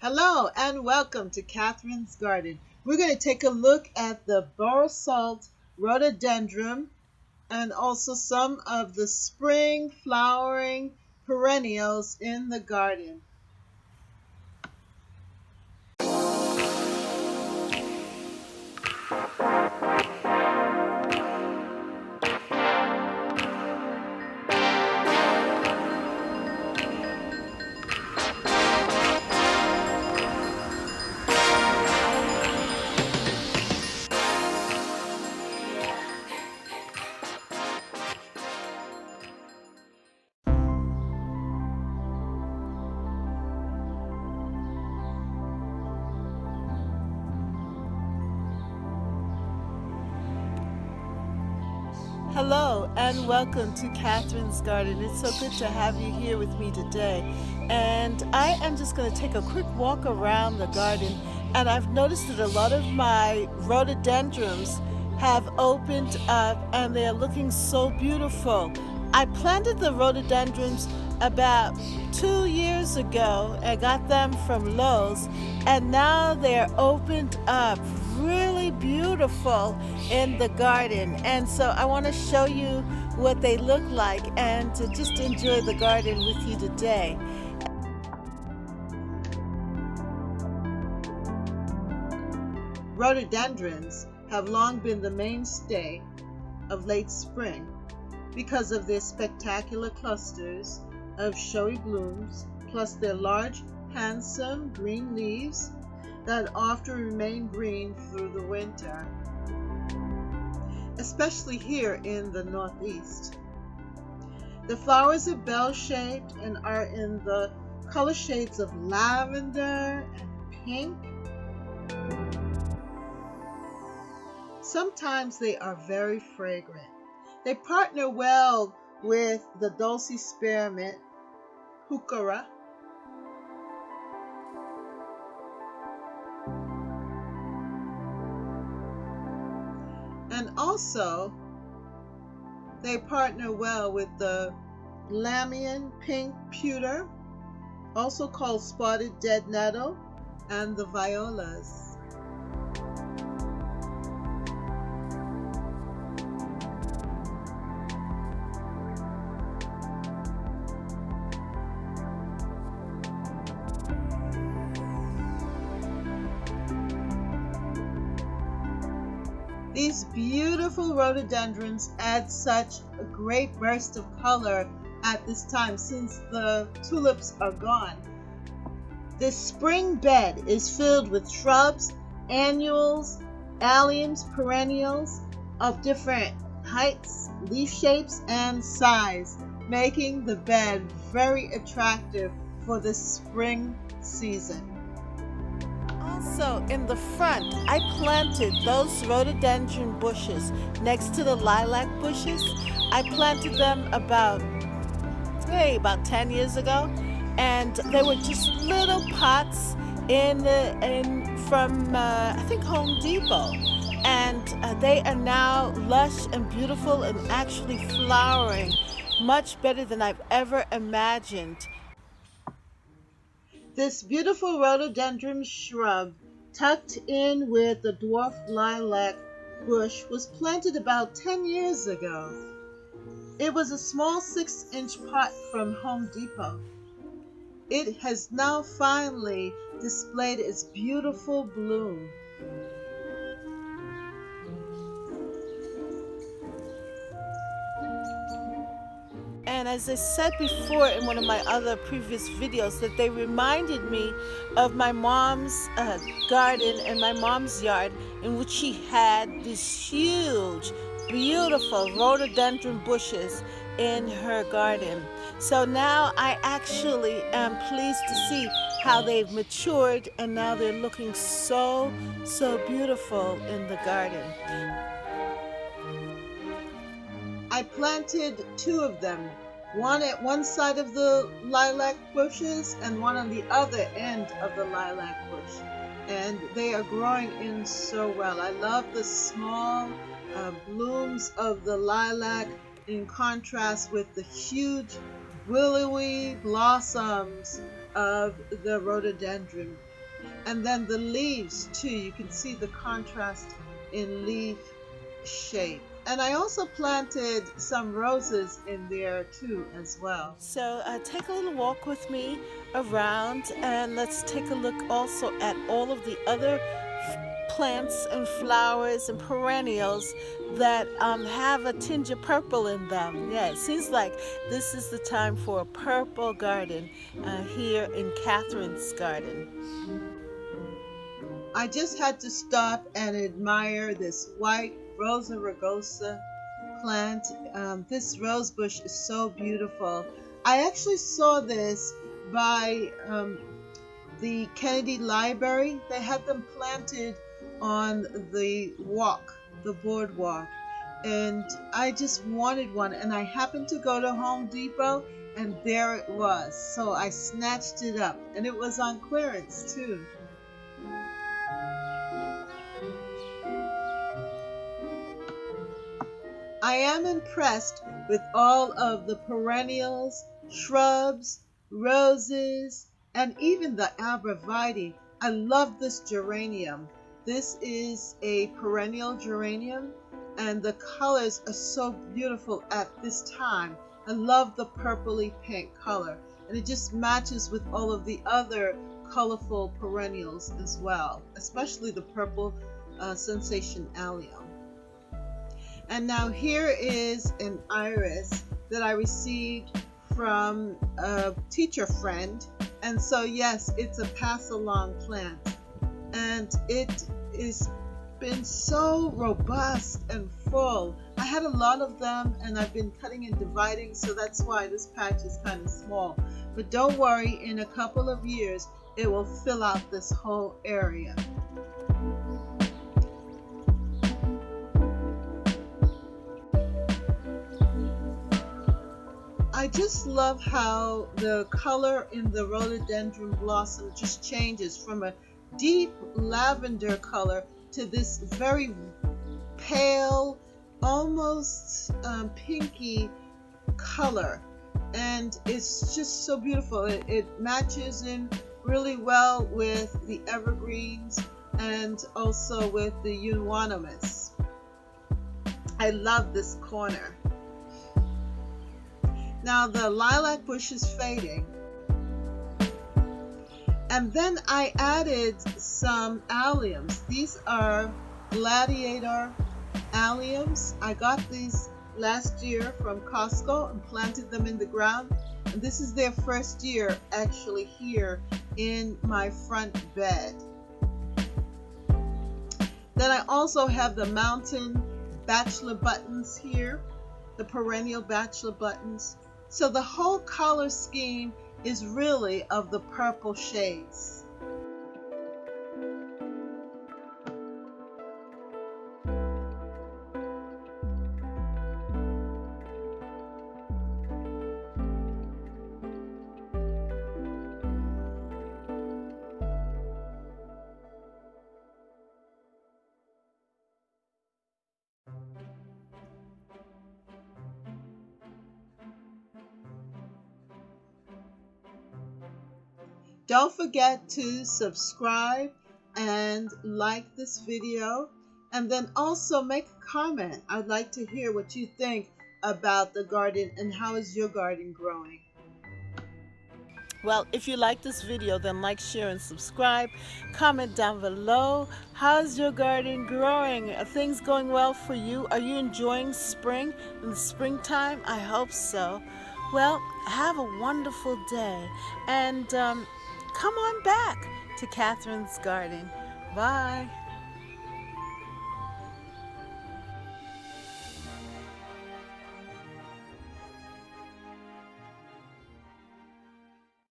Hello and welcome to Catherine's Garden. We're going to take a look at the Borough rhododendron and also some of the spring flowering perennials in the garden. Hello and welcome to Catherine's Garden. It's so good to have you here with me today. And I am just going to take a quick walk around the garden, and I've noticed that a lot of my rhododendrons have opened up and they are looking so beautiful. I planted the rhododendrons about 2 years ago. I got them from Lowe's, and now they're opened up really beautiful in the garden. And so I want to show you what they look like and to just enjoy the garden with you today. Rhododendrons have long been the mainstay of late spring because of their spectacular clusters of showy blooms, plus their large, handsome green leaves that often remain green through the winter, especially here in the Northeast. The flowers are bell-shaped and are in the color shades of lavender and pink. Sometimes they are very fragrant. They partner well with the Dulce spearmint, heuchera, and also they partner well with the Lambian pink pewter, also called spotted dead nettle, and the violas. These beautiful rhododendrons add such a great burst of color at this time since the tulips are gone. This spring bed is filled with shrubs, annuals, alliums, perennials of different heights, leaf shapes, and size, making the bed very attractive for the spring season. Also, in the front, I planted those rhododendron bushes next to the lilac bushes. I planted them about 10 years ago, and they were just little pots from I think Home Depot, and they are now lush and beautiful and actually flowering much better than I've ever imagined. This beautiful rhododendron shrub, tucked in with the dwarf lilac bush, was planted about 10 years ago. It was a small 6-inch pot from Home Depot. It has now finally displayed its beautiful bloom. And as I said before in one of my other previous videos, that they reminded me of my mom's garden and my mom's yard, in which she had these huge, beautiful rhododendron bushes in her garden. So now I actually am pleased to see how they've matured, and now they're looking so beautiful in the garden. I planted 2 of them, one at one side of the lilac bushes and one on the other end of the lilac bush. And they are growing in so well. I love the small blooms of the lilac in contrast with the huge willowy blossoms of the rhododendron. And then the leaves too, you can see the contrast in leaf shape. And I also planted some roses in there too as well. So take a little walk with me around, and let's take a look also at all of the other plants and flowers and perennials that have a tinge of purple in them. Yeah, it seems like this is the time for a purple garden here in Catherine's garden. I just had to stop and admire this white Rosa rugosa plant. This rosebush is so beautiful. I actually saw this by the Kennedy Library. They had them planted on the walk, the boardwalk. And I just wanted one. And I happened to go to Home Depot and there it was. So I snatched it up and it was on clearance too. I am impressed with all of the perennials, shrubs, roses, and even the arborvitae. I love this geranium. This is a perennial geranium, and the colors are so beautiful at this time. I love the purpley pink color, and it just matches with all of the other colorful perennials as well, especially the purple sensation allium. And now here is an iris that I received from a teacher friend. And so yes, it's a pass along plant. And it has been so robust and full. I had a lot of them and I've been cutting and dividing, so that's why this patch is kind of small. But don't worry, in a couple of years, it will fill out this whole area. I just love how the color in the rhododendron blossom just changes from a deep lavender color to this very pale, almost pinky color. And it's just so beautiful. It matches in really well with the evergreens and also with the euonymus. I love this corner. Now the lilac bush is fading. And then I added some alliums. These are Gladiator alliums. I got these last year from Costco and planted them in the ground. And this is their first year actually here in my front bed. Then I also have the mountain bachelor buttons here, the perennial bachelor buttons. So the whole color scheme is really of the purple shades. Don't forget to subscribe and like this video, and then also make a comment. I'd like to hear what you think about the garden and how is your garden growing. Well, if you like this video, then like, share, and subscribe. Comment down below. How's your garden growing? Are things going well for you? Are you enjoying spring and the springtime? I hope so. Well, have a wonderful day. And come on back to Catherine's garden. Bye.